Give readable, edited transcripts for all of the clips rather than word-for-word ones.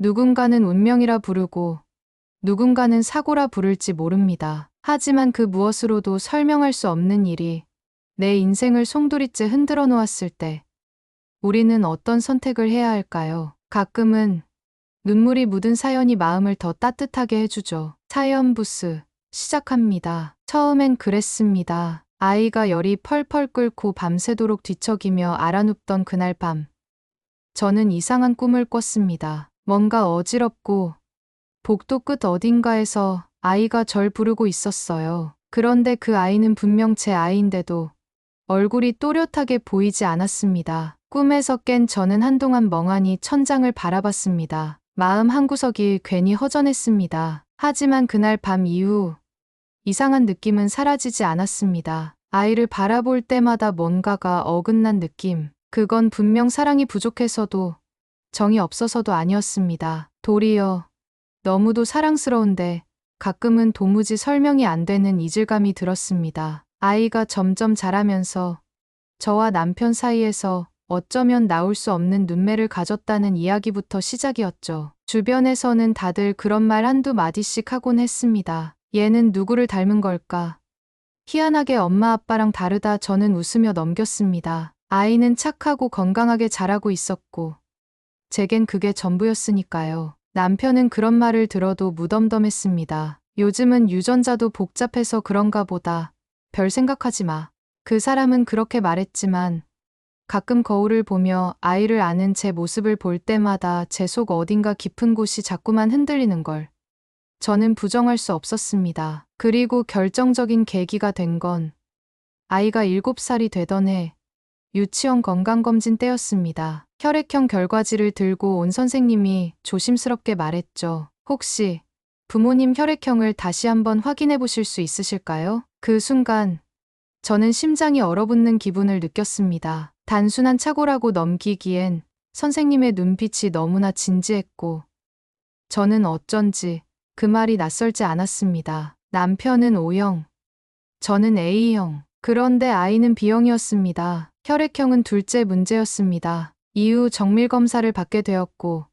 누군가는 운명이라 부르고 누군가는 사고라 부를지 모릅니다. 하지만 그 무엇으로도 설명할 수 없는 일이 내 인생을 송두리째 흔들어 놓았을 때 우리는 어떤 선택을 해야 할까요? 가끔은 눈물이 묻은 사연이 마음을 더 따뜻하게 해주죠. 사연 부스 시작합니다. 처음엔 그랬습니다. 아이가 열이 펄펄 끓고 밤새도록 뒤척이며 알아눕던 그날 밤. 저는 이상한 꿈을 꿨습니다. 뭔가 어지럽고 복도 끝 어딘가에서 아이가 절 부르고 있었어요. 그런데 그 아이는 분명 제 아이인데도 얼굴이 또렷하게 보이지 않았습니다. 꿈에서 깬 저는 한동안 멍하니 천장을 바라봤습니다. 마음 한구석이 괜히 허전했습니다. 하지만 그날 밤 이후 이상한 느낌은 사라지지 않았습니다. 아이를 바라볼 때마다 뭔가가 어긋난 느낌. 그건 분명 사랑이 부족해서도 정이 없어서도 아니었습니다. 도리어 너무도 사랑스러운데 가끔은 도무지 설명이 안 되는 이질감이 들었습니다. 아이가 점점 자라면서 저와 남편 사이에서 어쩌면 나올 수 없는 눈매를 가졌다는 이야기부터 시작이었죠. 주변에서는 다들 그런 말 한두 마디씩 하곤 했습니다. 얘는 누구를 닮은 걸까? 희한하게 엄마 아빠랑 다르다. 저는 웃으며 넘겼습니다. 아이는 착하고 건강하게 자라고 있었고 제겐 그게 전부였으니까요. 남편은 그런 말을 들어도 무덤덤했습니다. 요즘은 유전자도 복잡해서 그런가 보다. 별 생각하지 마. 그 사람은 그렇게 말했지만 가끔 거울을 보며 아이를 아는 제 모습을 볼 때마다 제 속 어딘가 깊은 곳이 자꾸만 흔들리는 걸 저는 부정할 수 없었습니다. 그리고 결정적인 계기가 된 건 아이가 7살이 되던 해 유치원 건강검진 때였습니다. 혈액형 결과지를 들고 온 선생님이 조심스럽게 말했죠. 혹시 부모님 혈액형을 다시 한번 확인해 보실 수 있으실까요? 그 순간 저는 심장이 얼어붙는 기분을 느꼈습니다. 단순한 착오라고 넘기기엔 선생님의 눈빛이 너무나 진지했고 저는 어쩐지 그 말이 낯설지 않았습니다. 남편은 O형, 저는 A형. 그런데 아이는 B형이었습니다. 혈액형은 둘째 문제였습니다. 이후 정밀 검사를 받게 되었고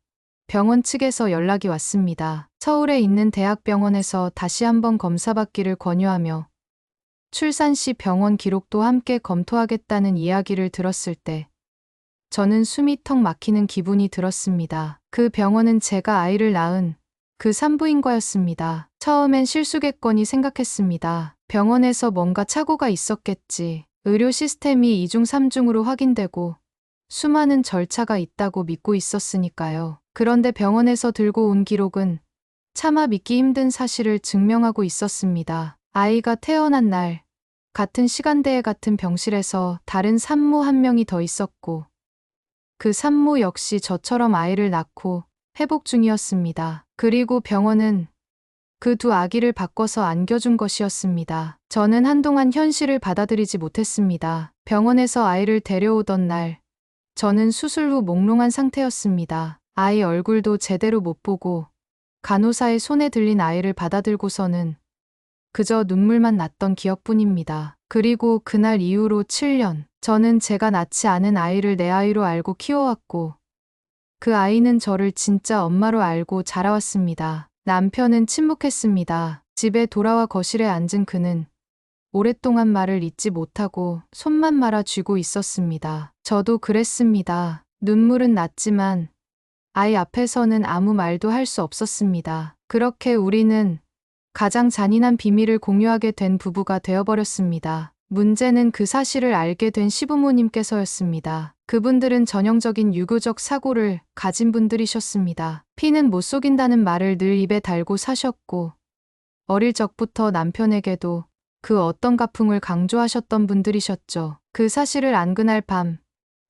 병원 측에서 연락이 왔습니다. 서울에 있는 대학병원에서 다시 한번 검사받기를 권유하며 출산 시 병원 기록도 함께 검토하겠다는 이야기를 들었을 때 저는 숨이 턱 막히는 기분이 들었습니다. 그 병원은 제가 아이를 낳은 그 산부인과였습니다. 처음엔 실수겠거니 생각했습니다. 병원에서 뭔가 착오가 있었겠지. 의료 시스템이 2중 3중으로 확인되고 수많은 절차가 있다고 믿고 있었으니까요. 그런데 병원에서 들고 온 기록은 차마 믿기 힘든 사실을 증명하고 있었습니다. 아이가 태어난 날 같은 시간대에 같은 병실에서 다른 산모 한 명이 더 있었고 그 산모 역시 저처럼 아이를 낳고 회복 중이었습니다. 그리고 병원은 그 두 아기를 바꿔서 안겨준 것이었습니다. 저는 한동안 현실을 받아들이지 못했습니다. 병원에서 아이를 데려오던 날 저는 수술 후 몽롱한 상태였습니다. 아이 얼굴도 제대로 못 보고 간호사의 손에 들린 아이를 받아들고서는 그저 눈물만 났던 기억뿐입니다. 그리고 그날 이후로 7년, 저는 제가 낳지 않은 아이를 내 아이로 알고 키워왔고 그 아이는 저를 진짜 엄마로 알고 자라왔습니다. 남편은 침묵했습니다. 집에 돌아와 거실에 앉은 그는 오랫동안 말을 잇지 못하고 손만 말아 쥐고 있었습니다. 저도 그랬습니다. 눈물은 났지만 아이 앞에서는 아무 말도 할 수 없었습니다. 그렇게 우리는 가장 잔인한 비밀을 공유하게 된 부부가 되어버렸습니다. 문제는 그 사실을 알게 된 시부모님께서였습니다. 그분들은 전형적인 유교적 사고를 가진 분들이셨습니다. 피는 못 속인다는 말을 늘 입에 달고 사셨고 어릴 적부터 남편에게도 그 어떤 가풍을 강조하셨던 분들이셨죠. 그 사실을 안 그날 밤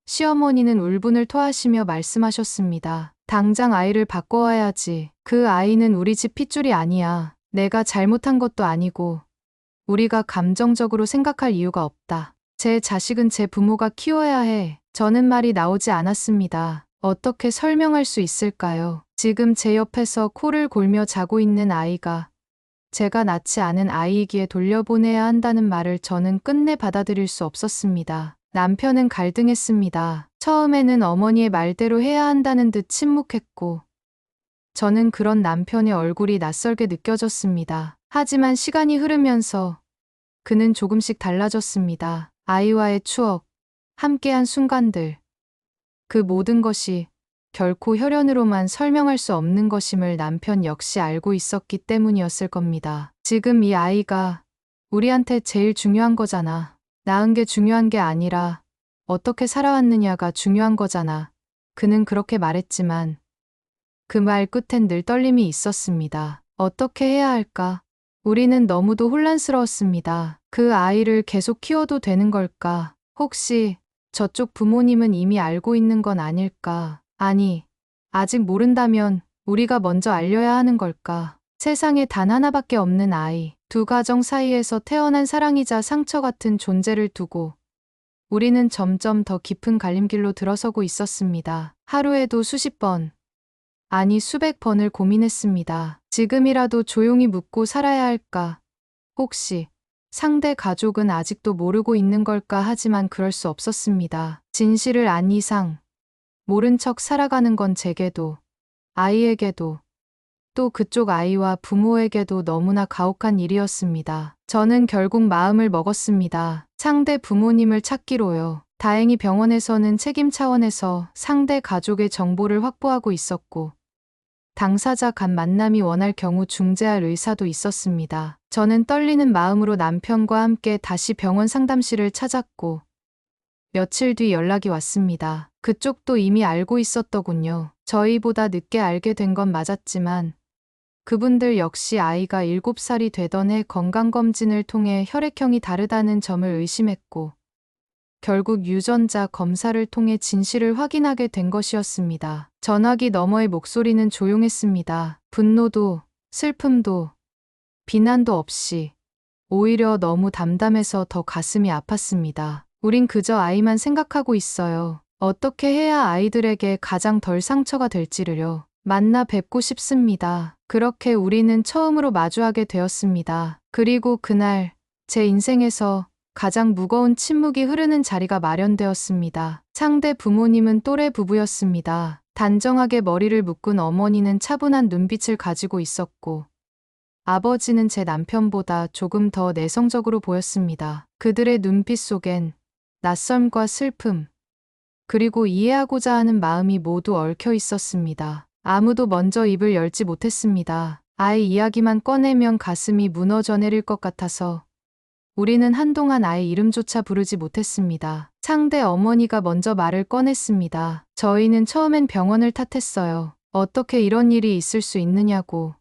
시어머니는 울분을 토하시며 말씀하셨습니다. 당장 아이를 바꿔와야지. 그 아이는 우리 집 핏줄이 아니야. 내가 잘못한 것도 아니고 우리가 감정적으로 생각할 이유가 없다. 제 자식은 제 부모가 키워야 해. 저는 말이 나오지 않았습니다. 어떻게 설명할 수 있을까요? 지금 제 옆에서 코를 골며 자고 있는 아이가 제가 낳지 않은 아이이기에 돌려보내야 한다는 말을 저는 끝내 받아들일 수 없었습니다. 남편은 갈등했습니다. 처음에는 어머니의 말대로 해야 한다는 듯 침묵했고 저는 그런 남편의 얼굴이 낯설게 느껴졌습니다. 하지만 시간이 흐르면서 그는 조금씩 달라졌습니다. 아이와의 추억, 함께한 순간들, 그 모든 것이 결코 혈연으로만 설명할 수 없는 것임을 남편 역시 알고 있었기 때문이었을 겁니다. 지금 이 아이가 우리한테 제일 중요한 거잖아. 낳은 게 중요한 게 아니라 어떻게 살아왔느냐가 중요한 거잖아. 그는 그렇게 말했지만 그 말 끝엔 늘 떨림이 있었습니다. 어떻게 해야 할까? 우리는 너무도 혼란스러웠습니다. 그 아이를 계속 키워도 되는 걸까? 혹시 저쪽 부모님은 이미 알고 있는 건 아닐까? 아니, 아직 모른다면 우리가 먼저 알려야 하는 걸까? 세상에 단 하나밖에 없는 아이, 두 가정 사이에서 태어난 사랑이자 상처 같은 존재를 두고 우리는 점점 더 깊은 갈림길로 들어서고 있었습니다. 하루에도 수십 번, 아니 수백 번을 고민했습니다. 지금이라도 조용히 묻고 살아야 할까? 혹시 상대 가족은 아직도 모르고 있는 걸까? 하지만 그럴 수 없었습니다. 진실을 안 이상 모른 척 살아가는 건 제게도, 아이에게도, 또 그쪽 아이와 부모에게도 너무나 가혹한 일이었습니다. 저는 결국 마음을 먹었습니다. 상대 부모님을 찾기로요. 다행히 병원에서는 책임 차원에서 상대 가족의 정보를 확보하고 있었고, 당사자 간 만남이 원할 경우 중재할 의사도 있었습니다. 저는 떨리는 마음으로 남편과 함께 다시 병원 상담실을 찾았고, 며칠 뒤 연락이 왔습니다. 그쪽도 이미 알고 있었더군요. 저희보다 늦게 알게 된 건 맞았지만, 그분들 역시 아이가 7살이 되던 해 건강검진을 통해 혈액형이 다르다는 점을 의심했고, 결국 유전자 검사를 통해 진실을 확인하게 된 것이었습니다. 전화기 너머의 목소리는 조용했습니다. 분노도, 슬픔도, 비난도 없이, 오히려 너무 담담해서 더 가슴이 아팠습니다. 우린 그저 아이만 생각하고 있어요. 어떻게 해야 아이들에게 가장 덜 상처가 될지를요. 만나 뵙고 싶습니다. 그렇게 우리는 처음으로 마주하게 되었습니다. 그리고 그날 제 인생에서 가장 무거운 침묵이 흐르는 자리가 마련되었습니다. 상대 부모님은 또래 부부였습니다. 단정하게 머리를 묶은 어머니는 차분한 눈빛을 가지고 있었고, 아버지는 제 남편보다 조금 더 내성적으로 보였습니다. 그들의 눈빛 속엔 낯섦과 슬픔, 그리고 이해하고자 하는 마음이 모두 얽혀 있었습니다. 아무도 먼저 입을 열지 못했습니다. 아이 이야기만 꺼내면 가슴이 무너져 내릴 것 같아서 우리는 한동안 아이 이름조차 부르지 못했습니다. 상대 어머니가 먼저 말을 꺼냈습니다. 저희는 처음엔 병원을 탓했어요. 어떻게 이런 일이 있을 수 있느냐고.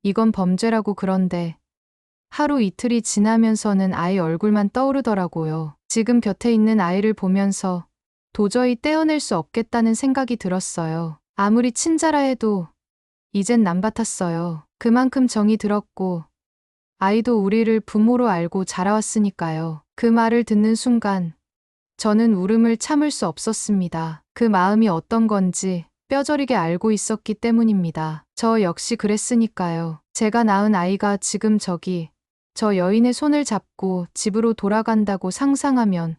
이건 범죄라고. 그런데 하루 이틀이 지나면서는 아이 얼굴만 떠오르더라고요. 지금 곁에 있는 아이를 보면서 도저히 떼어낼 수 없겠다는 생각이 들었어요. 아무리 친자라 해도 이젠 남같았어요. 그만큼 정이 들었고, 아이도 우리를 부모로 알고 자라왔으니까요. 그 말을 듣는 순간 저는 울음을 참을 수 없었습니다. 그 마음이 어떤 건지 뼈저리게 알고 있었기 때문입니다. 저 역시 그랬으니까요. 제가 낳은 아이가 지금 저기 저 여인의 손을 잡고 집으로 돌아간다고 상상하면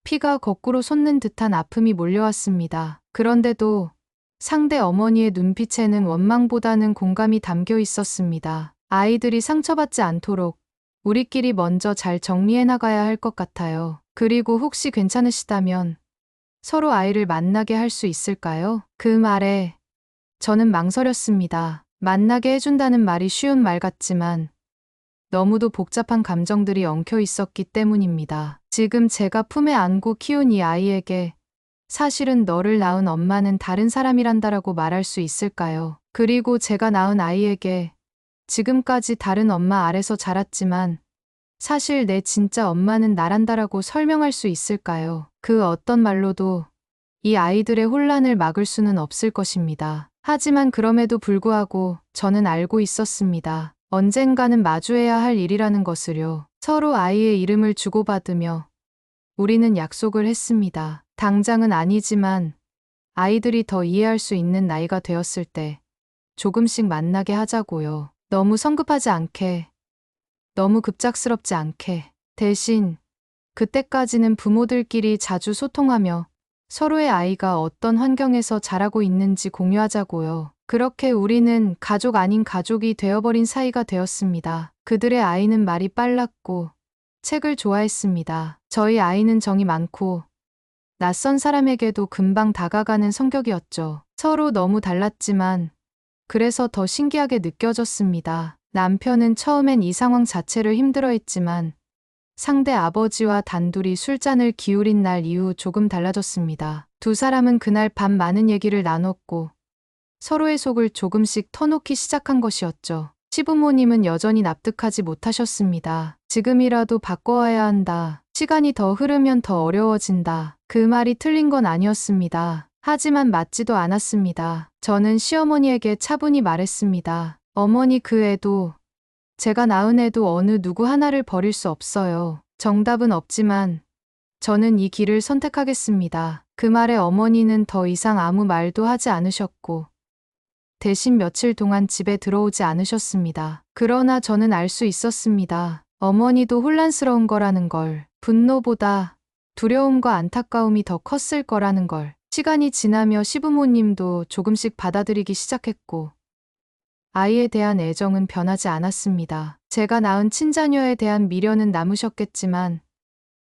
피가 거꾸로 솟는 듯한 아픔이 몰려왔습니다. 그런데도 상대 어머니의 눈빛에는 원망보다는 공감이 담겨 있었습니다. 아이들이 상처받지 않도록 우리끼리 먼저 잘 정리해 나가야 할 것 같아요. 그리고 혹시 괜찮으시다면 서로 아이를 만나게 할 수 있을까요? 그 말에 저는 망설였습니다. 만나게 해준다는 말이 쉬운 말 같지만 너무도 복잡한 감정들이 엉켜 있었기 때문입니다. 지금 제가 품에 안고 키운 이 아이에게 사실은 너를 낳은 엄마는 다른 사람이란다라고 말할 수 있을까요? 그리고 제가 낳은 아이에게 지금까지 다른 엄마 아래서 자랐지만 사실 내 진짜 엄마는 나란다라고 설명할 수 있을까요? 그 어떤 말로도 이 아이들의 혼란을 막을 수는 없을 것입니다. 하지만 그럼에도 불구하고 저는 알고 있었습니다. 언젠가는 마주해야 할 일이라는 것을요. 서로 아이의 이름을 주고받으며 우리는 약속을 했습니다. 당장은 아니지만 아이들이 더 이해할 수 있는 나이가 되었을 때 조금씩 만나게 하자고요. 너무 성급하지 않게, 너무 급작스럽지 않게. 대신 그때까지는 부모들끼리 자주 소통하며 서로의 아이가 어떤 환경에서 자라고 있는지 공유하자고요. 그렇게 우리는 가족 아닌 가족이 되어버린 사이가 되었습니다. 그들의 아이는 말이 빨랐고 책을 좋아했습니다. 저희 아이는 정이 많고 낯선 사람에게도 금방 다가가는 성격이었죠. 서로 너무 달랐지만 그래서 더 신기하게 느껴졌습니다. 남편은 처음엔 이 상황 자체를 힘들어했지만 상대 아버지와 단둘이 술잔을 기울인 날 이후 조금 달라졌습니다. 두 사람은 그날 밤 많은 얘기를 나눴고 서로의 속을 조금씩 터놓기 시작한 것이었죠. 시부모님은 여전히 납득하지 못하셨습니다. 지금이라도 바꿔야 한다. 시간이 더 흐르면 더 어려워진다. 그 말이 틀린 건 아니었습니다. 하지만 맞지도 않았습니다. 저는 시어머니에게 차분히 말했습니다. 어머니, 그 애도 제가 낳은 애도 어느 누구 하나를 버릴 수 없어요. 정답은 없지만 저는 이 길을 선택하겠습니다. 그 말에 어머니는 더 이상 아무 말도 하지 않으셨고 대신 며칠 동안 집에 들어오지 않으셨습니다. 그러나 저는 알 수 있었습니다. 어머니도 혼란스러운 거라는 걸, 분노보다 두려움과 안타까움이 더 컸을 거라는 걸. 시간이 지나며 시부모님도 조금씩 받아들이기 시작했고 아이에 대한 애정은 변하지 않았습니다. 제가 낳은 친자녀에 대한 미련은 남으셨겠지만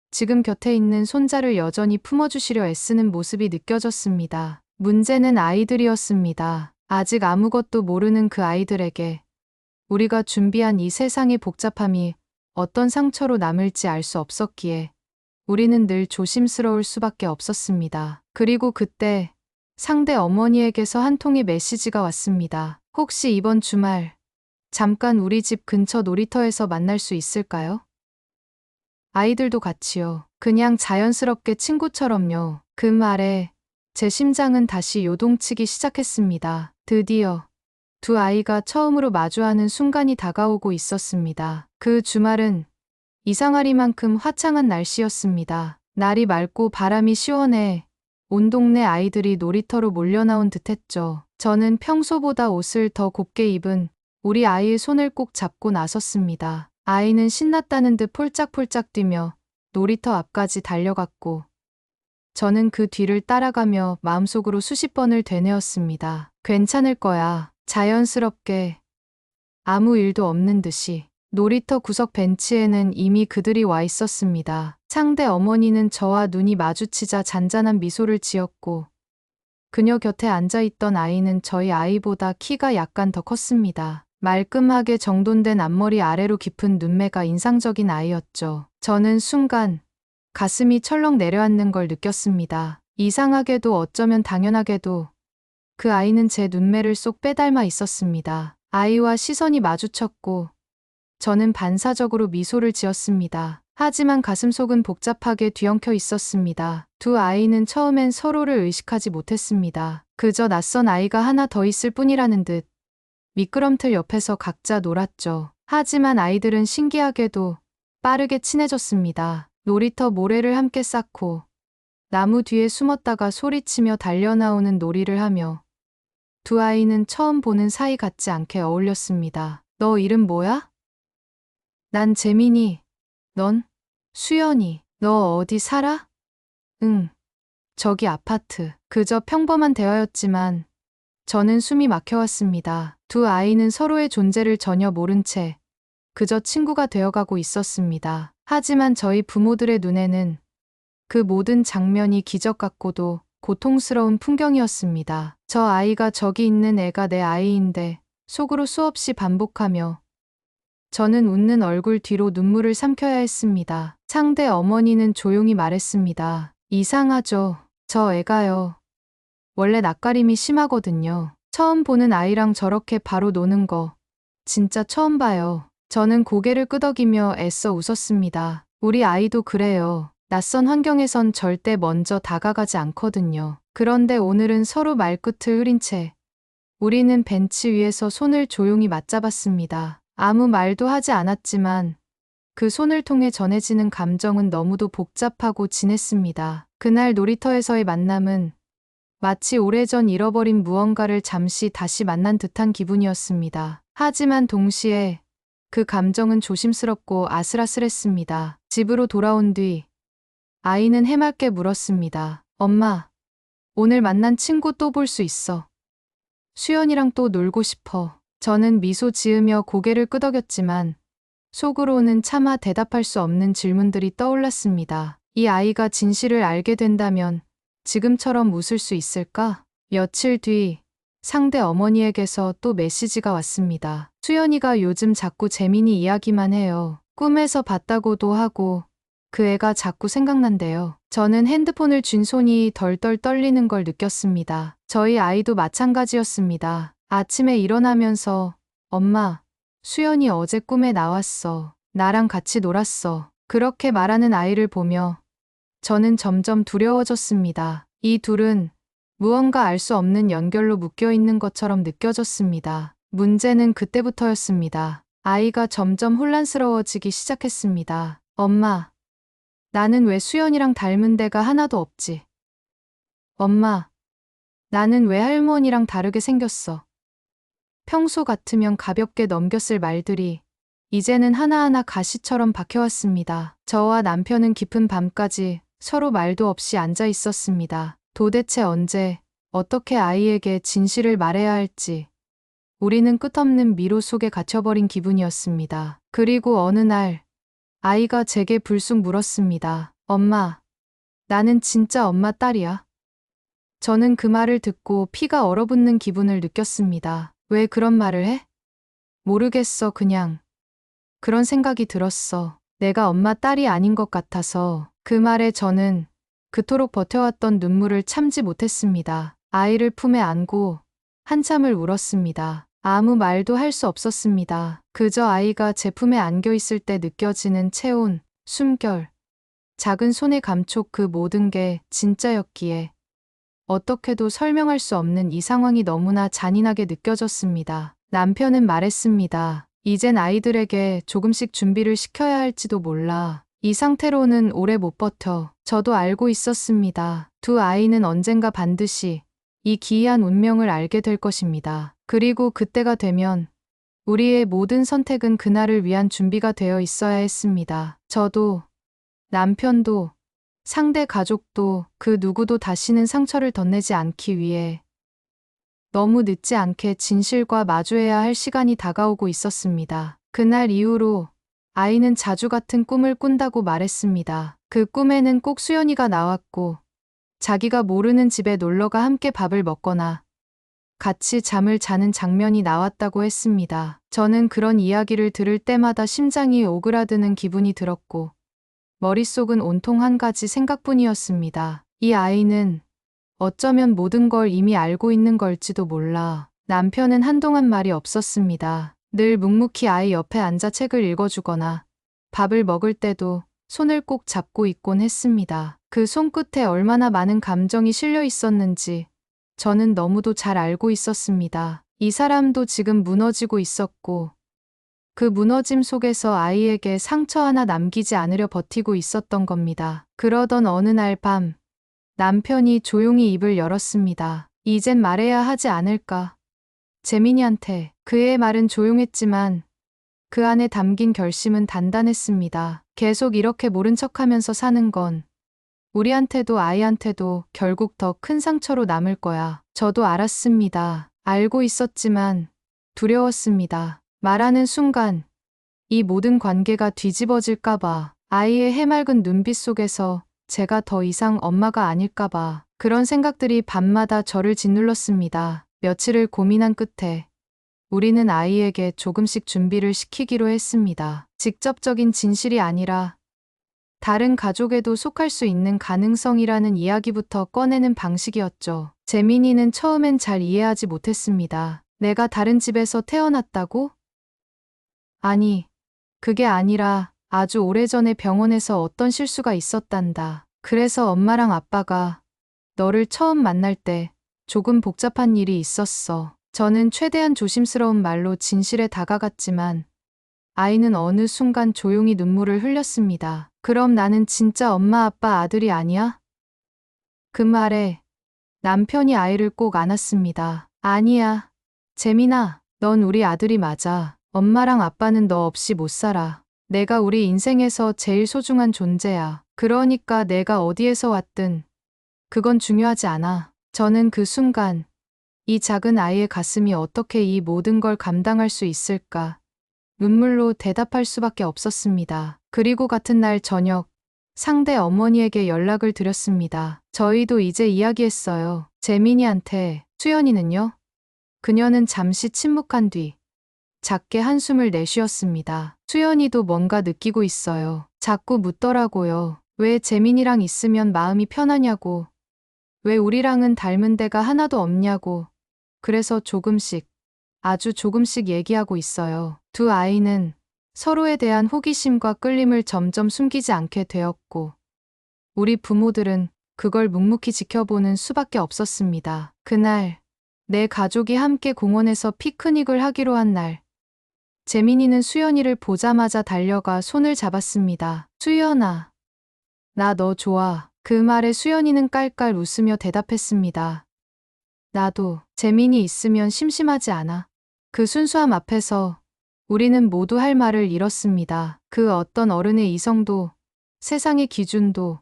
지금 곁에 있는 손자를 여전히 품어주시려 애쓰는 모습이 느껴졌습니다. 문제는 아이들이었습니다. 아직 아무것도 모르는 그 아이들에게 우리가 준비한 이 세상의 복잡함이 어떤 상처로 남을지 알 수 없었기에 우리는 늘 조심스러울 수밖에 없었습니다. 그리고 그때 상대 어머니에게서 한 통의 메시지가 왔습니다. 혹시 이번 주말 잠깐 우리 집 근처 놀이터에서 만날 수 있을까요? 아이들도 같이요. 그냥 자연스럽게 친구처럼요. 그 말에 제 심장은 다시 요동치기 시작했습니다. 드디어 두 아이가 처음으로 마주하는 순간이 다가오고 있었습니다. 그 주말은 이상하리만큼 화창한 날씨였습니다. 날이 맑고 바람이 시원해 온 동네 아이들이 놀이터로 몰려나온 듯했죠. 저는 평소보다 옷을 더 곱게 입은 우리 아이의 손을 꼭 잡고 나섰습니다. 아이는 신났다는 듯 폴짝폴짝 뛰며 놀이터 앞까지 달려갔고 저는 그 뒤를 따라가며 마음속으로 수십 번을 되뇌었습니다. 괜찮을 거야. 자연스럽게 아무 일도 없는 듯이. 놀이터 구석 벤치에는 이미 그들이 와 있었습니다. 상대 어머니는 저와 눈이 마주치자 잔잔한 미소를 지었고 그녀 곁에 앉아있던 아이는 저희 아이보다 키가 약간 더 컸습니다. 말끔하게 정돈된 앞머리 아래로 깊은 눈매가 인상적인 아이였죠. 저는 순간 가슴이 철렁 내려앉는 걸 느꼈습니다. 이상하게도 어쩌면 당연하게도 그 아이는 제 눈매를 쏙 빼닮아 있었습니다. 아이와 시선이 마주쳤고 저는 반사적으로 미소를 지었습니다. 하지만 가슴속은 복잡하게 뒤엉켜 있었습니다. 두 아이는 처음엔 서로를 의식하지 못했습니다. 그저 낯선 아이가 하나 더 있을 뿐이라는 듯 미끄럼틀 옆에서 각자 놀았죠. 하지만 아이들은 신기하게도 빠르게 친해졌습니다. 놀이터 모래를 함께 쌓고 나무 뒤에 숨었다가 소리치며 달려나오는 놀이를 하며 두 아이는 처음 보는 사이 같지 않게 어울렸습니다. 너 이름 뭐야? 난 재민이. 넌? 수연이. 너 어디 살아? 응. 저기 아파트. 그저 평범한 대화였지만 저는 숨이 막혀왔습니다. 두 아이는 서로의 존재를 전혀 모른 채 그저 친구가 되어가고 있었습니다. 하지만 저희 부모들의 눈에는 그 모든 장면이 기적 같고도 고통스러운 풍경이었습니다. 저 아이가 저기 있는 애가 내 아이인데 속으로 수없이 반복하며 저는 웃는 얼굴 뒤로 눈물을 삼켜야 했습니다. 상대 어머니는 조용히 말했습니다. 이상하죠. 저 애가요. 원래 낯가림이 심하거든요. 처음 보는 아이랑 저렇게 바로 노는 거 진짜 처음 봐요. 저는 고개를 끄덕이며 애써 웃었습니다. 우리 아이도 그래요. 낯선 환경에선 절대 먼저 다가가지 않거든요. 그런데 오늘은 서로 말끝을 흐린 채 우리는 벤치 위에서 손을 조용히 맞잡았습니다. 아무 말도 하지 않았지만 그 손을 통해 전해지는 감정은 너무도 복잡하고 진했습니다. 그날 놀이터에서의 만남은 마치 오래전 잃어버린 무언가를 잠시 다시 만난 듯한 기분이었습니다. 하지만 동시에 그 감정은 조심스럽고 아슬아슬했습니다. 집으로 돌아온 뒤 아이는 해맑게 물었습니다. 엄마, 오늘 만난 친구 또 볼 수 있어? 수연이랑 또 놀고 싶어. 저는 미소 지으며 고개를 끄덕였지만 속으로는 차마 대답할 수 없는 질문들이 떠올랐습니다. 이 아이가 진실을 알게 된다면 지금처럼 웃을 수 있을까? 며칠 뒤 상대 어머니에게서 또 메시지가 왔습니다. 수연이가 요즘 자꾸 재민이 이야기만 해요. 꿈에서 봤다고도 하고 그 애가 자꾸 생각난대요. 저는 핸드폰을 쥔 손이 덜덜 떨리는 걸 느꼈습니다. 저희 아이도 마찬가지였습니다. 아침에 일어나면서 엄마, 수연이 어제 꿈에 나왔어. 나랑 같이 놀았어. 그렇게 말하는 아이를 보며 저는 점점 두려워졌습니다. 이 둘은 무언가 알 수 없는 연결로 묶여 있는 것처럼 느껴졌습니다. 문제는 그때부터였습니다. 아이가 점점 혼란스러워지기 시작했습니다. 엄마, 나는 왜 수연이랑 닮은 데가 하나도 없지? 엄마, 나는 왜 할머니랑 다르게 생겼어? 평소 같으면 가볍게 넘겼을 말들이 이제는 하나하나 가시처럼 박혀왔습니다. 저와 남편은 깊은 밤까지 서로 말도 없이 앉아 있었습니다. 도대체 언제, 어떻게 아이에게 진실을 말해야 할지 우리는 끝없는 미로 속에 갇혀버린 기분이었습니다. 그리고 어느 날 아이가 제게 불쑥 물었습니다. 엄마, 나는 진짜 엄마 딸이야? 저는 그 말을 듣고 피가 얼어붙는 기분을 느꼈습니다. 왜 그런 말을 해? 모르겠어, 그냥. 그런 생각이 들었어. 내가 엄마 딸이 아닌 것 같아서. 그 말에 저는 그토록 버텨왔던 눈물을 참지 못했습니다. 아이를 품에 안고 한참을 울었습니다. 아무 말도 할 수 없었습니다. 그저 아이가 제 품에 안겨 있을 때 느껴지는 체온, 숨결, 작은 손의 감촉, 그 모든 게 진짜였기에 어떻게도 설명할 수 없는 이 상황이 너무나 잔인하게 느껴졌습니다. 남편은 말했습니다. 이젠 아이들에게 조금씩 준비를 시켜야 할지도 몰라. 이 상태로는 오래 못 버텨. 저도 알고 있었습니다. 두 아이는 언젠가 반드시 이 기이한 운명을 알게 될 것입니다. 그리고 그때가 되면 우리의 모든 선택은 그날을 위한 준비가 되어 있어야 했습니다. 저도, 남편도, 상대 가족도 그 누구도 다시는 상처를 덧 내지 않기 위해 너무 늦지 않게 진실과 마주해야 할 시간이 다가오고 있었습니다. 그날 이후로 아이는 자주 같은 꿈을 꾼다고 말했습니다. 그 꿈에는 꼭 수연이가 나왔고 자기가 모르는 집에 놀러가 함께 밥을 먹거나 같이 잠을 자는 장면이 나왔다고 했습니다. 저는 그런 이야기를 들을 때마다 심장이 오그라드는 기분이 들었고 머릿속은 온통 한 가지 생각뿐이었습니다. 이 아이는 어쩌면 모든 걸 이미 알고 있는 걸지도 몰라. 남편은 한동안 말이 없었습니다. 늘 묵묵히 아이 옆에 앉아 책을 읽어주거나 밥을 먹을 때도 손을 꼭 잡고 있곤 했습니다. 그 손끝에 얼마나 많은 감정이 실려 있었는지 저는 너무도 잘 알고 있었습니다. 이 사람도 지금 무너지고 있었고 그 무너짐 속에서 아이에게 상처 하나 남기지 않으려 버티고 있었던 겁니다. 그러던 어느 날 밤 남편이 조용히 입을 열었습니다. 이젠 말해야 하지 않을까. 재민이한테. 그의 말은 조용했지만 그 안에 담긴 결심은 단단했습니다. 계속 이렇게 모른 척하면서 사는 건 우리한테도 아이한테도 결국 더 큰 상처로 남을 거야. 저도 알았습니다. 알고 있었지만 두려웠습니다. 말하는 순간 이 모든 관계가 뒤집어질까봐, 아이의 해맑은 눈빛 속에서 제가 더 이상 엄마가 아닐까봐 그런 생각들이 밤마다 저를 짓눌렀습니다. 며칠을 고민한 끝에 우리는 아이에게 조금씩 준비를 시키기로 했습니다. 직접적인 진실이 아니라 다른 가족에도 속할 수 있는 가능성이라는 이야기부터 꺼내는 방식이었죠. 재민이는 처음엔 잘 이해하지 못했습니다. 내가 다른 집에서 태어났다고? 아니, 그게 아니라 아주 오래전에 병원에서 어떤 실수가 있었단다. 그래서 엄마랑 아빠가 너를 처음 만날 때 조금 복잡한 일이 있었어. 저는 최대한 조심스러운 말로 진실에 다가갔지만 아이는 어느 순간 조용히 눈물을 흘렸습니다. 그럼 나는 진짜 엄마 아빠 아들이 아니야? 그 말에 남편이 아이를 꼭 안았습니다. 아니야. 재민아, 넌 우리 아들이 맞아. 엄마랑 아빠는 너 없이 못 살아. 내가 우리 인생에서 제일 소중한 존재야. 그러니까 내가 어디에서 왔든 그건 중요하지 않아. 저는 그 순간 이 작은 아이의 가슴이 어떻게 이 모든 걸 감당할 수 있을까? 눈물로 대답할 수밖에 없었습니다. 그리고 같은 날 저녁, 상대 어머니에게 연락을 드렸습니다. 저희도 이제 이야기했어요. 재민이한테. 수연이는요? 그녀는 잠시 침묵한 뒤 작게 한숨을 내쉬었습니다. 수연이도 뭔가 느끼고 있어요. 자꾸 묻더라고요. 왜 재민이랑 있으면 마음이 편하냐고. 왜 우리랑은 닮은 데가 하나도 없냐고. 그래서 조금씩, 아주 조금씩 얘기하고 있어요. 두 아이는 서로에 대한 호기심과 끌림을 점점 숨기지 않게 되었고, 우리 부모들은 그걸 묵묵히 지켜보는 수밖에 없었습니다. 그날, 내 가족이 함께 공원에서 피크닉을 하기로 한 날, 재민이는 수연이를 보자마자 달려가 손을 잡았습니다. 수연아, 나 너 좋아. 그 말에 수연이는 깔깔 웃으며 대답했습니다. 나도 재민이 있으면 심심하지 않아. 그 순수함 앞에서 우리는 모두 할 말을 잃었습니다. 그 어떤 어른의 이성도, 세상의 기준도,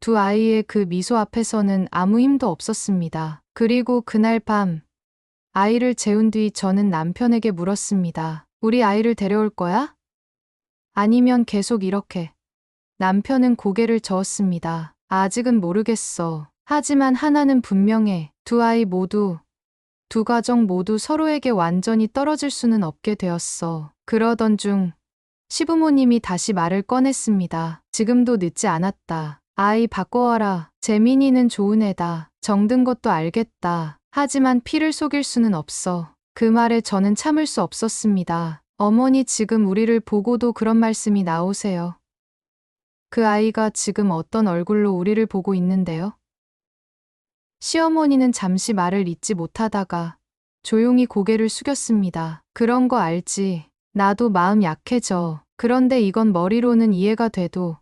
두 아이의 그 미소 앞에서는 아무 힘도 없었습니다. 그리고 그날 밤, 아이를 재운 뒤 저는 남편에게 물었습니다. 우리 아이를 데려올 거야? 아니면 계속 이렇게? 남편은 고개를 저었습니다. 아직은 모르겠어. 하지만 하나는 분명해. 두 아이 모두, 두 가정 모두 서로에게 완전히 떨어질 수는 없게 되었어. 그러던 중 시부모님이 다시 말을 꺼냈습니다. 지금도 늦지 않았다. 아이 바꿔와라. 재민이는 좋은 애다. 정든 것도 알겠다. 하지만 피를 속일 수는 없어. 그 말에 저는 참을 수 없었습니다. 어머니 지금 우리를 보고도 그런 말씀이 나오세요. 그 아이가 지금 어떤 얼굴로 우리를 보고 있는데요? 시어머니는 잠시 말을 잇지 못하다가 조용히 고개를 숙였습니다. 그런 거 알지. 나도 마음 약해져. 그런데 이건 머리로는 이해가 돼도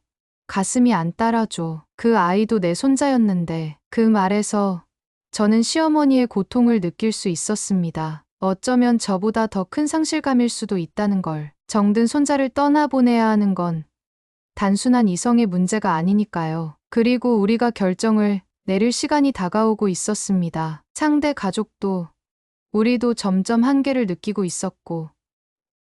가슴이 안 따라줘. 그 아이도 내 손자였는데. 그 말에서 저는 시어머니의 고통을 느낄 수 있었습니다. 어쩌면 저보다 더 큰 상실감일 수도 있다는 걸. 정든 손자를 떠나보내야 하는 건 단순한 이성의 문제가 아니니까요. 그리고 우리가 결정을 내릴 시간이 다가오고 있었습니다. 상대 가족도 우리도 점점 한계를 느끼고 있었고,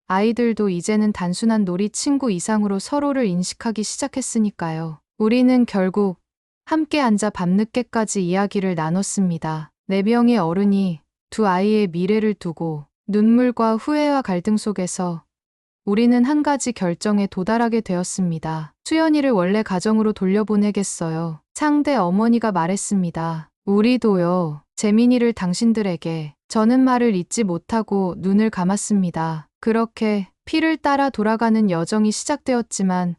아이들도 이제는 단순한 놀이 친구 이상으로 서로를 인식하기 시작했으니까요. 우리는 결국 함께 앉아 밤늦게까지 이야기를 나눴습니다. 네 명의 어른이 두 아이의 미래를 두고 눈물과 후회와 갈등 속에서 우리는 한 가지 결정에 도달하게 되었습니다. 수연이를 원래 가정으로 돌려보내겠어요. 상대 어머니가 말했습니다. 우리도요. 재민이를 당신들에게. 저는 말을 잇지 못하고 눈을 감았습니다. 그렇게 피를 따라 돌아가는 여정이 시작되었지만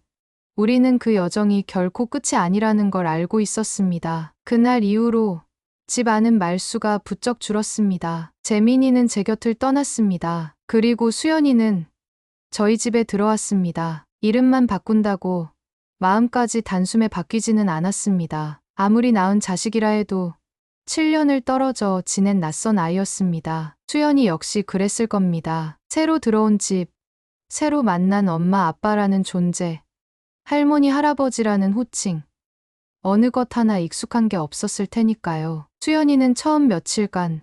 우리는 그 여정이 결코 끝이 아니라는 걸 알고 있었습니다. 그날 이후로 집 안은 말수가 부쩍 줄었습니다. 재민이는 제 곁을 떠났습니다. 그리고 수연이는 저희 집에 들어왔습니다. 이름만 바꾼다고 마음까지 단숨에 바뀌지는 않았습니다. 아무리 낳은 자식이라 해도 7년을 떨어져 지낸 낯선 아이였습니다. 수연이 역시 그랬을 겁니다. 새로 들어온 집, 새로 만난 엄마 아빠라는 존재, 할머니 할아버지라는 호칭, 어느 것 하나 익숙한 게 없었을 테니까요. 수연이는 처음 며칠간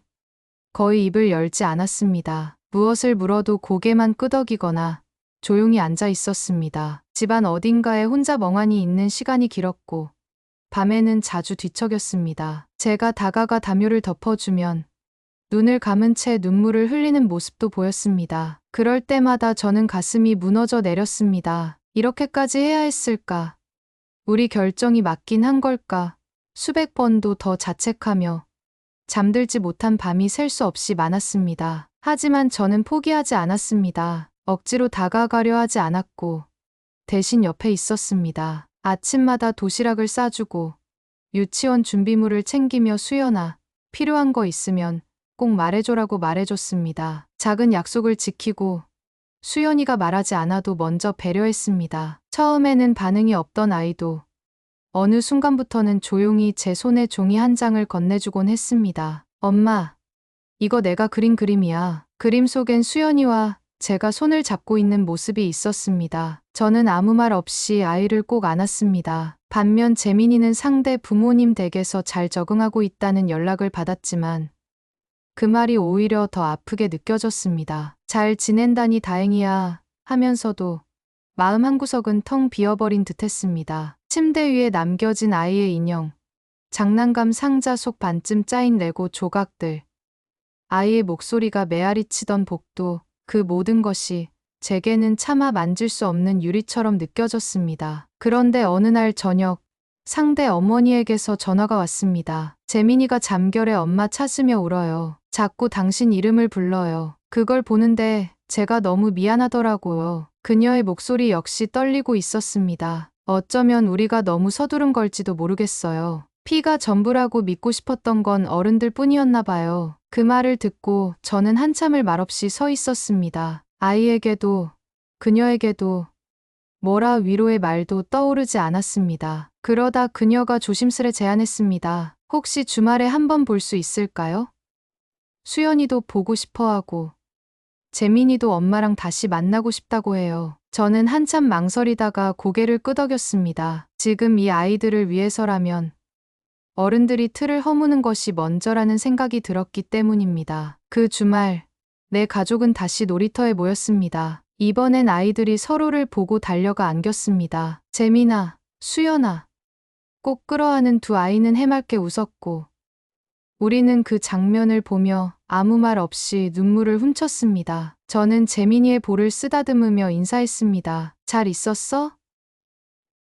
거의 입을 열지 않았습니다. 무엇을 물어도 고개만 끄덕이거나 조용히 앉아 있었습니다. 집안 어딘가에 혼자 멍하니 있는 시간이 길었고 밤에는 자주 뒤척였습니다. 제가 다가가 담요를 덮어주면 눈을 감은 채 눈물을 흘리는 모습도 보였습니다. 그럴 때마다 저는 가슴이 무너져 내렸습니다. 이렇게까지 해야 했을까? 우리 결정이 맞긴 한 걸까? 수백 번도 더 자책하며 잠들지 못한 밤이 셀 수 없이 많았습니다. 하지만 저는 포기하지 않았습니다. 억지로 다가가려 하지 않았고 대신 옆에 있었습니다. 아침마다 도시락을 싸주고 유치원 준비물을 챙기며 수연아, 필요한 거 있으면 꼭 말해줘라고 말해줬습니다. 작은 약속을 지키고 수연이가 말하지 않아도 먼저 배려했습니다. 처음에는 반응이 없던 아이도 어느 순간부터는 조용히 제 손에 종이 한 장을 건네주곤 했습니다. 엄마, 이거 내가 그린 그림이야. 그림 속엔 수연이와 제가 손을 잡고 있는 모습이 있었습니다. 저는 아무 말 없이 아이를 꼭 안았습니다. 반면 재민이는 상대 부모님 댁에서 잘 적응하고 있다는 연락을 받았지만 그 말이 오히려 더 아프게 느껴졌습니다. 잘 지낸다니 다행이야 하면서도 마음 한구석은 텅 비어버린 듯했습니다. 침대 위에 남겨진 아이의 인형, 장난감 상자 속 반쯤 짜인 레고 조각들, 아이의 목소리가 메아리 치던 복도, 그 모든 것이 제게는 차마 만질 수 없는 유리처럼 느껴졌습니다. 그런데 어느 날 저녁, 상대 어머니에게서 전화가 왔습니다. 재민이가 잠결에 엄마 찾으며 울어요. 자꾸 당신 이름을 불러요. 그걸 보는데 제가 너무 미안하더라고요. 그녀의 목소리 역시 떨리고 있었습니다. 어쩌면 우리가 너무 서두른 걸지도 모르겠어요. 피가 전부라고 믿고 싶었던 건 어른들 뿐이었나 봐요. 그 말을 듣고 저는 한참을 말없이 서 있었습니다. 아이에게도 그녀에게도 뭐라 위로의 말도 떠오르지 않았습니다. 그러다 그녀가 조심스레 제안했습니다. 혹시 주말에 한번 볼 수 있을까요? 수연이도 보고 싶어 하고 재민이도 엄마랑 다시 만나고 싶다고 해요. 저는 한참 망설이다가 고개를 끄덕였습니다. 지금 이 아이들을 위해서라면 어른들이 틀을 허무는 것이 먼저라는 생각이 들었기 때문입니다. 그 주말, 내 가족은 다시 놀이터에 모였습니다. 이번엔 아이들이 서로를 보고 달려가 안겼습니다. 재민아, 수연아. 꼭 끌어안은 두 아이는 해맑게 웃었고, 우리는 그 장면을 보며 아무 말 없이 눈물을 훔쳤습니다. 저는 재민이의 볼을 쓰다듬으며 인사했습니다. 잘 있었어?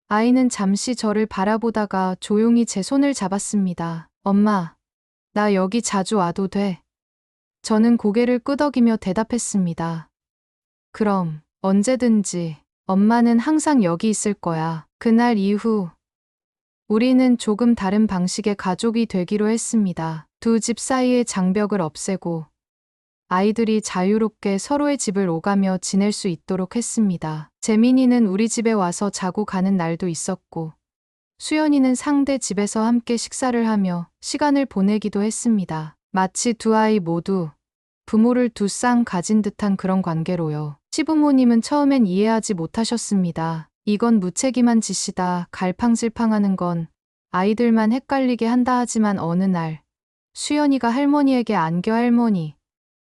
아이는 잠시 저를 바라보다가 조용히 제 손을 잡았습니다. 엄마, 나 여기 자주 와도 돼? 저는 고개를 끄덕이며 대답했습니다. 그럼, 언제든지. 엄마는 항상 여기 있을 거야. 그날 이후, 우리는 조금 다른 방식의 가족이 되기로 했습니다. 두 집 사이의 장벽을 없애고, 아이들이 자유롭게 서로의 집을 오가며 지낼 수 있도록 했습니다. 재민이는 우리 집에 와서 자고 가는 날도 있었고, 수연이는 상대 집에서 함께 식사를 하며 시간을 보내기도 했습니다. 마치 두 아이 모두 부모를 두 쌍 가진 듯한 그런 관계로요. 시부모님은 처음엔 이해하지 못하셨습니다. 이건 무책임한 짓이다. 갈팡질팡하는 건 아이들만 헷갈리게 한다 하지만 어느 날 수연이가 할머니에게 안겨 할머니,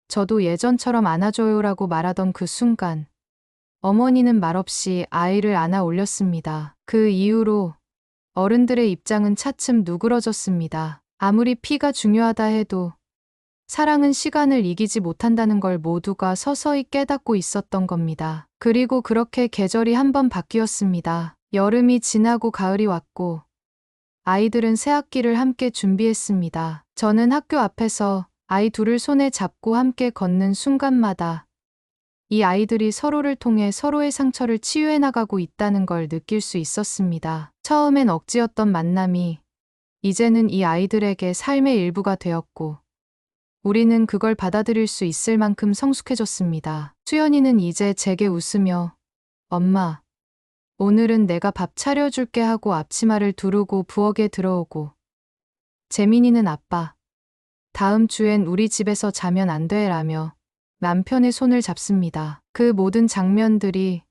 저도 예전처럼 안아줘요라고 말하던 그 순간 어머니는 말없이 아이를 안아 올렸습니다. 그 이후로 어른들의 입장은 차츰 누그러졌습니다. 아무리 피가 중요하다 해도 사랑은 시간을 이기지 못한다는 걸 모두가 서서히 깨닫고 있었던 겁니다. 그리고 그렇게 계절이 한번 바뀌었습니다. 여름이 지나고 가을이 왔고 아이들은 새학기를 함께 준비했습니다. 저는 학교 앞에서 아이 둘을 손에 잡고 함께 걷는 순간마다 이 아이들이 서로를 통해 서로의 상처를 치유해 나가고 있다는 걸 느낄 수 있었습니다. 처음엔 억지였던 만남이 이제는 이 아이들에게 삶의 일부가 되었고 우리는 그걸 받아들일 수 있을 만큼 성숙해졌습니다. 수연이는 이제 제게 웃으며 엄마, 오늘은 내가 밥 차려줄게 하고 앞치마를 두르고 부엌에 들어오고 재민이는 아빠, 다음 주엔 우리 집에서 자면 안 돼 라며 남편의 손을 잡습니다. 그 모든 장면들이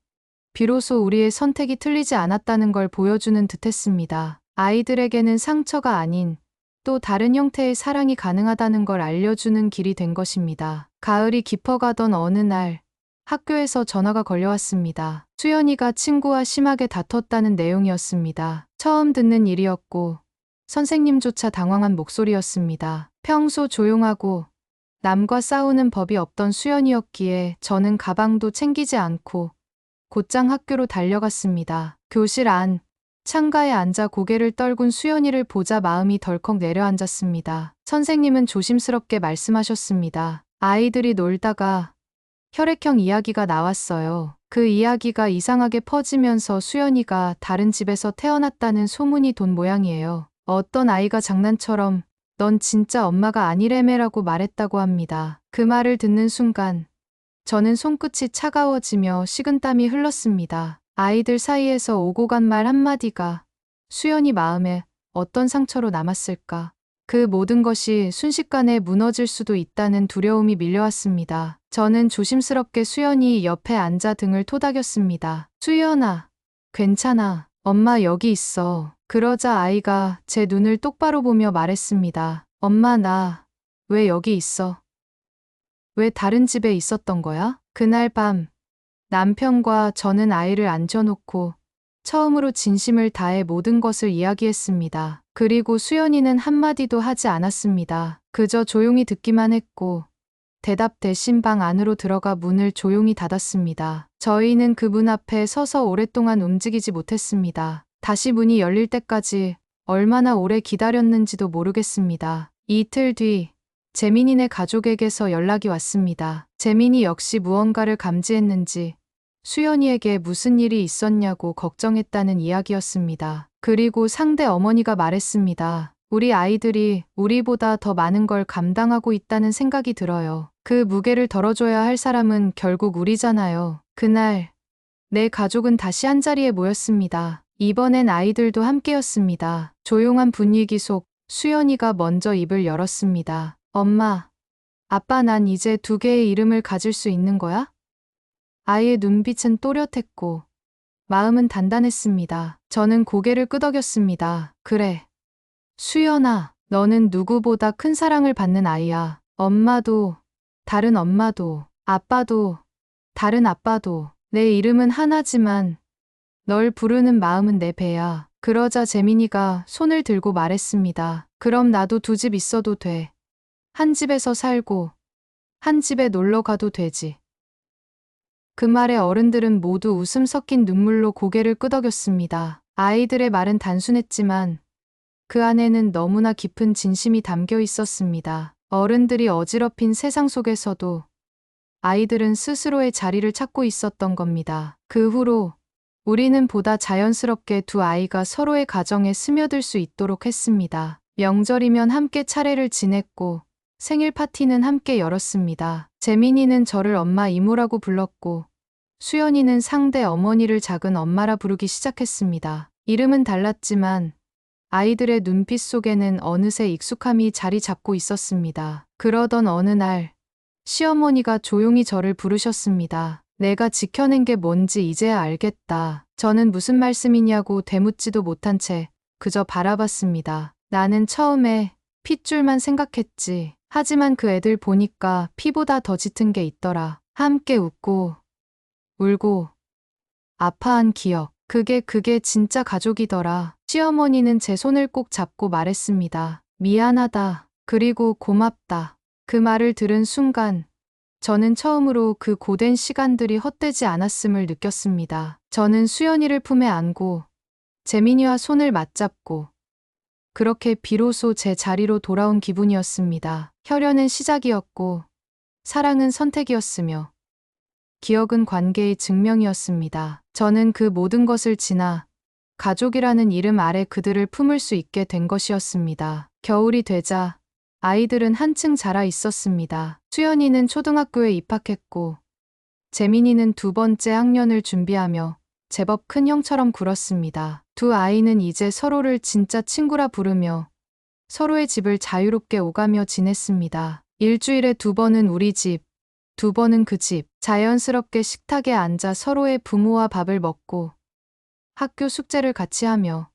비로소 우리의 선택이 틀리지 않았다는 걸 보여주는 듯했습니다. 아이들에게는 상처가 아닌 또 다른 형태의 사랑이 가능하다는 걸 알려주는 길이 된 것입니다. 가을이 깊어가던 어느 날 학교에서 전화가 걸려왔습니다. 수연이가 친구와 심하게 다퉜다는 내용이었습니다. 처음 듣는 일이었고 선생님조차 당황한 목소리였습니다. 평소 조용하고 남과 싸우는 법이 없던 수연이었기에 저는 가방도 챙기지 않고 곧장 학교로 달려갔습니다. 교실 안 창가에 앉아 고개를 떨군 수연이를 보자 마음이 덜컥 내려앉았습니다. 선생님은 조심스럽게 말씀하셨습니다. 아이들이 놀다가 혈액형 이야기가 나왔어요. 그 이야기가 이상하게 퍼지면서 수연이가 다른 집에서 태어났다는 소문이 돈 모양이에요. 어떤 아이가 장난처럼 넌 진짜 엄마가 아니래매라고 말했다고 합니다. 그 말을 듣는 순간 저는 손끝이 차가워지며 식은땀이 흘렀습니다. 아이들 사이에서 오고 간 말 한마디가 수연이 마음에 어떤 상처로 남았을까? 그 모든 것이 순식간에 무너질 수도 있다는 두려움이 밀려왔습니다. 저는 조심스럽게 수연이 옆에 앉아 등을 토닥였습니다. 수연아, 괜찮아. 엄마 여기 있어. 그러자 아이가 제 눈을 똑바로 보며 말했습니다. 엄마 나 왜 여기 있어? 왜 다른 집에 있었던 거야? 그날 밤 남편과 저는 아이를 앉혀놓고 처음으로 진심을 다해 모든 것을 이야기했습니다. 그리고 수연이는 한마디도 하지 않았습니다. 그저 조용히 듣기만 했고 대답 대신 방 안으로 들어가 문을 조용히 닫았습니다. 저희는 그 문 앞에 서서 오랫동안 움직이지 못했습니다. 다시 문이 열릴 때까지 얼마나 오래 기다렸는지도 모르겠습니다. 이틀 뒤 재민이네 가족에게서 연락이 왔습니다. 재민이 역시 무언가를 감지했는지 수연이에게 무슨 일이 있었냐고 걱정했다는 이야기였습니다. 그리고 상대 어머니가 말했습니다. 우리 아이들이 우리보다 더 많은 걸 감당하고 있다는 생각이 들어요. 그 무게를 덜어줘야 할 사람은 결국 우리잖아요. 그날 내 가족은 다시 한자리에 모였습니다. 이번엔 아이들도 함께였습니다. 조용한 분위기 속 수연이가 먼저 입을 열었습니다. 엄마, 아빠 난 이제 두 개의 이름을 가질 수 있는 거야? 아이의 눈빛은 또렷했고 마음은 단단했습니다. 저는 고개를 끄덕였습니다. 그래. 수연아, 너는 누구보다 큰 사랑을 받는 아이야. 엄마도, 다른 엄마도, 아빠도, 다른 아빠도. 내 이름은 하나지만 널 부르는 마음은 내 배야. 그러자 재민이가 손을 들고 말했습니다. 그럼 나도 두 집 있어도 돼. 한 집에서 살고 한 집에 놀러 가도 되지. 그 말에 어른들은 모두 웃음 섞인 눈물로 고개를 끄덕였습니다. 아이들의 말은 단순했지만 그 안에는 너무나 깊은 진심이 담겨 있었습니다. 어른들이 어지럽힌 세상 속에서도 아이들은 스스로의 자리를 찾고 있었던 겁니다. 그 후로 우리는 보다 자연스럽게 두 아이가 서로의 가정에 스며들 수 있도록 했습니다. 명절이면 함께 차례를 지냈고 생일 파티는 함께 열었습니다. 재민이는 저를 엄마 이모라고 불렀고 수연이는 상대 어머니를 작은 엄마라 부르기 시작했습니다. 이름은 달랐지만 아이들의 눈빛 속에는 어느새 익숙함이 자리 잡고 있었습니다. 그러던 어느 날 시어머니가 조용히 저를 부르셨습니다. 내가 지켜낸 게 뭔지 이제야 알겠다. 저는 무슨 말씀이냐고 되묻지도 못한 채 그저 바라봤습니다. 나는 처음에 핏줄만 생각했지. 하지만 그 애들 보니까 피보다 더 짙은 게 있더라. 함께 웃고 울고 아파한 기억. 그게 진짜 가족이더라. 시어머니는 제 손을 꼭 잡고 말했습니다. 미안하다. 그리고 고맙다. 그 말을 들은 순간 저는 처음으로 그 고된 시간들이 헛되지 않았음을 느꼈습니다. 저는 수연이를 품에 안고 재민이와 손을 맞잡고 그렇게 비로소 제 자리로 돌아온 기분이었습니다. 혈연은 시작이었고 사랑은 선택이었으며 기억은 관계의 증명이었습니다. 저는 그 모든 것을 지나 가족이라는 이름 아래 그들을 품을 수 있게 된 것이었습니다. 겨울이 되자 아이들은 한층 자라 있었습니다. 수연이는 초등학교에 입학했고 재민이는 두 번째 학년을 준비하며 제법 큰 형처럼 굴었습니다. 두 아이는 이제 서로를 진짜 친구라 부르며 서로의 집을 자유롭게 오가며 지냈습니다. 일주일에 두 번은 우리 집, 두 번은 그 집. 자연스럽게 식탁에 앉아 서로의 부모와 밥을 먹고 학교 숙제를 같이 하며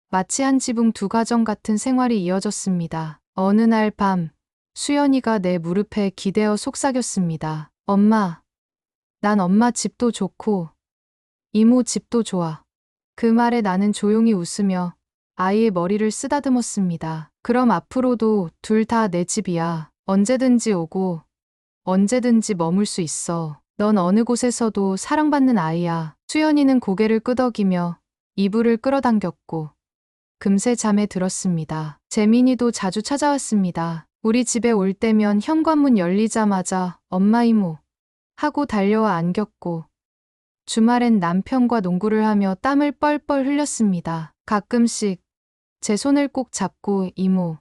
마치 한 지붕 두 가정 같은 생활이 이어졌습니다. 어느 날 밤 수연이가 내 무릎에 기대어 속삭였습니다. 엄마, 난 엄마 집도 좋고 이모 집도 좋아. 그 말에 나는 조용히 웃으며 아이의 머리를 쓰다듬었습니다. 그럼 앞으로도 둘 다 내 집이야. 언제든지 오고 언제든지 머물 수 있어. 넌 어느 곳에서도 사랑받는 아이야. 수연이는 고개를 끄덕이며 이불을 끌어당겼고 금세 잠에 들었습니다. 재민이도 자주 찾아왔습니다. 우리 집에 올 때면 현관문 열리자마자 엄마 이모 하고 달려와 안겼고 주말엔 남편과 농구를 하며 땀을 뻘뻘 흘렸습니다. 가끔씩 제 손을 꼭 잡고 이모,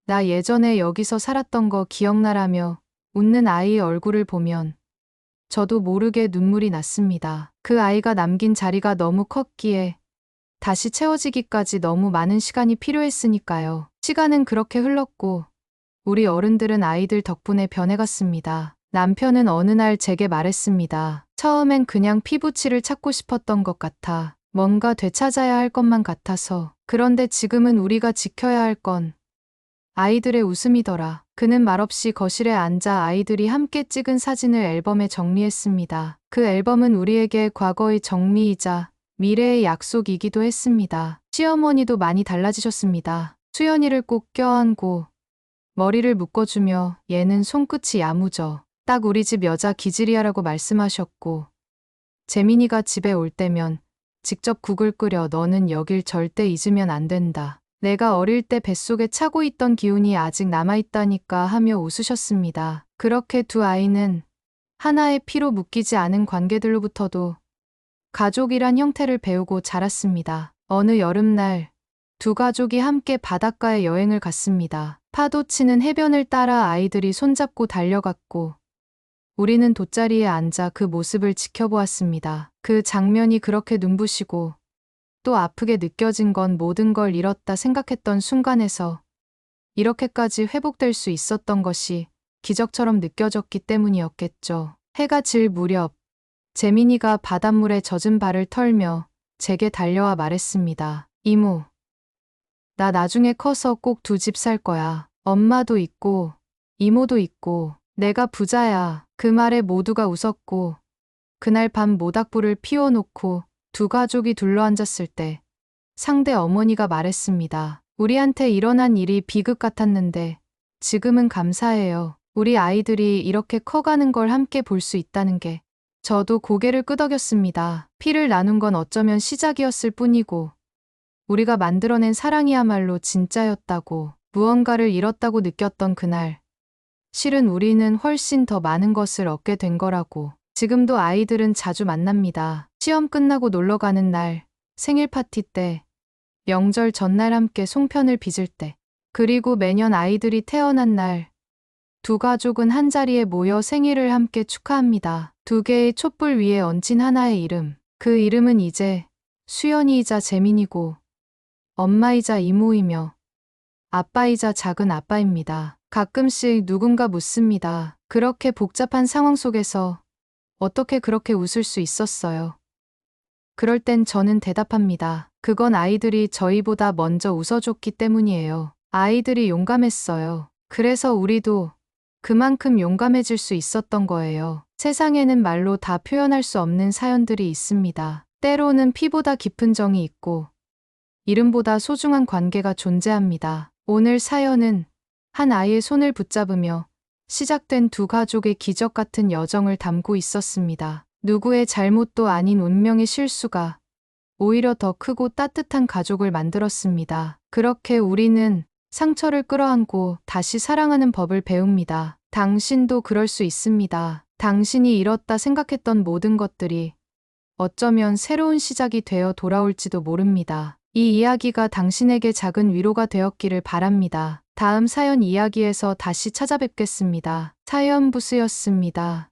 나 예전에 여기서 살았던 거 기억나라며 웃는 아이의 얼굴을 보면 저도 모르게 눈물이 났습니다. 그 아이가 남긴 자리가 너무 컸기에 다시 채워지기까지 너무 많은 시간이 필요했으니까요. 시간은 그렇게 흘렀고 우리 어른들은 아이들 덕분에 변해갔습니다. 남편은 어느 날 제게 말했습니다. 처음엔 그냥 피부치를 찾고 싶었던 것 같아. 뭔가 되찾아야 할 것만 같아서. 그런데 지금은 우리가 지켜야 할 건 아이들의 웃음이더라. 그는 말없이 거실에 앉아 아이들이 함께 찍은 사진을 앨범에 정리했습니다. 그 앨범은 우리에게 과거의 정리이자 미래의 약속이기도 했습니다. 시어머니도 많이 달라지셨습니다. 수연이를 꼭 껴안고 머리를 묶어주며 얘는 손끝이 야무져. 딱 우리 집 여자 기질이야라고 말씀하셨고, 재민이가 집에 올 때면 직접 국을 끓여 너는 여길 절대 잊으면 안 된다. 내가 어릴 때 뱃속에 차고 있던 기운이 아직 남아있다니까 하며 웃으셨습니다. 그렇게 두 아이는 하나의 피로 묶이지 않은 관계들로부터도 가족이란 형태를 배우고 자랐습니다. 어느 여름날 두 가족이 함께 바닷가에 여행을 갔습니다. 파도 치는 해변을 따라 아이들이 손잡고 달려갔고 우리는 돗자리에 앉아 그 모습을 지켜보았습니다. 그 장면이 그렇게 눈부시고 또 아프게 느껴진 건 모든 걸 잃었다 생각했던 순간에서 이렇게까지 회복될 수 있었던 것이 기적처럼 느껴졌기 때문이었겠죠. 해가 질 무렵 재민이가 바닷물에 젖은 발을 털며 제게 달려와 말했습니다. 이모, 나 나중에 커서 꼭 두 집 살 거야. 엄마도 있고 이모도 있고 내가 부자야. 그 말에 모두가 웃었고 그날 밤 모닥불을 피워놓고 두 가족이 둘러앉았을 때 상대 어머니가 말했습니다. 우리한테 일어난 일이 비극 같았는데 지금은 감사해요. 우리 아이들이 이렇게 커가는 걸 함께 볼 수 있다는 게. 저도 고개를 끄덕였습니다. 피를 나눈 건 어쩌면 시작이었을 뿐이고 우리가 만들어낸 사랑이야말로 진짜였다고, 무언가를 잃었다고 느꼈던 그날. 실은 우리는 훨씬 더 많은 것을 얻게 된 거라고. 지금도 아이들은 자주 만납니다. 시험 끝나고 놀러 가는 날, 생일 파티 때, 명절 전날 함께 송편을 빚을 때, 그리고 매년 아이들이 태어난 날, 두 가족은 한자리에 모여 생일을 함께 축하합니다. 두 개의 촛불 위에 얹힌 하나의 이름. 그 이름은 이제 수연이이자 재민이고 엄마이자 이모이며 아빠이자 작은 아빠입니다. 가끔씩 누군가 묻습니다. 그렇게 복잡한 상황 속에서 어떻게 그렇게 웃을 수 있었어요? 그럴 땐 저는 대답합니다. 그건 아이들이 저희보다 먼저 웃어줬기 때문이에요. 아이들이 용감했어요. 그래서 우리도 그만큼 용감해질 수 있었던 거예요. 세상에는 말로 다 표현할 수 없는 사연들이 있습니다. 때로는 피보다 깊은 정이 있고 이름보다 소중한 관계가 존재합니다. 오늘 사연은 한 아이의 손을 붙잡으며 시작된 두 가족의 기적 같은 여정을 담고 있었습니다. 누구의 잘못도 아닌 운명의 실수가 오히려 더 크고 따뜻한 가족을 만들었습니다. 그렇게 우리는 상처를 끌어안고 다시 사랑하는 법을 배웁니다. 당신도 그럴 수 있습니다. 당신이 잃었다 생각했던 모든 것들이 어쩌면 새로운 시작이 되어 돌아올지도 모릅니다. 이 이야기가 당신에게 작은 위로가 되었기를 바랍니다. 다음 사연 이야기에서 다시 찾아뵙겠습니다. 사연부스였습니다.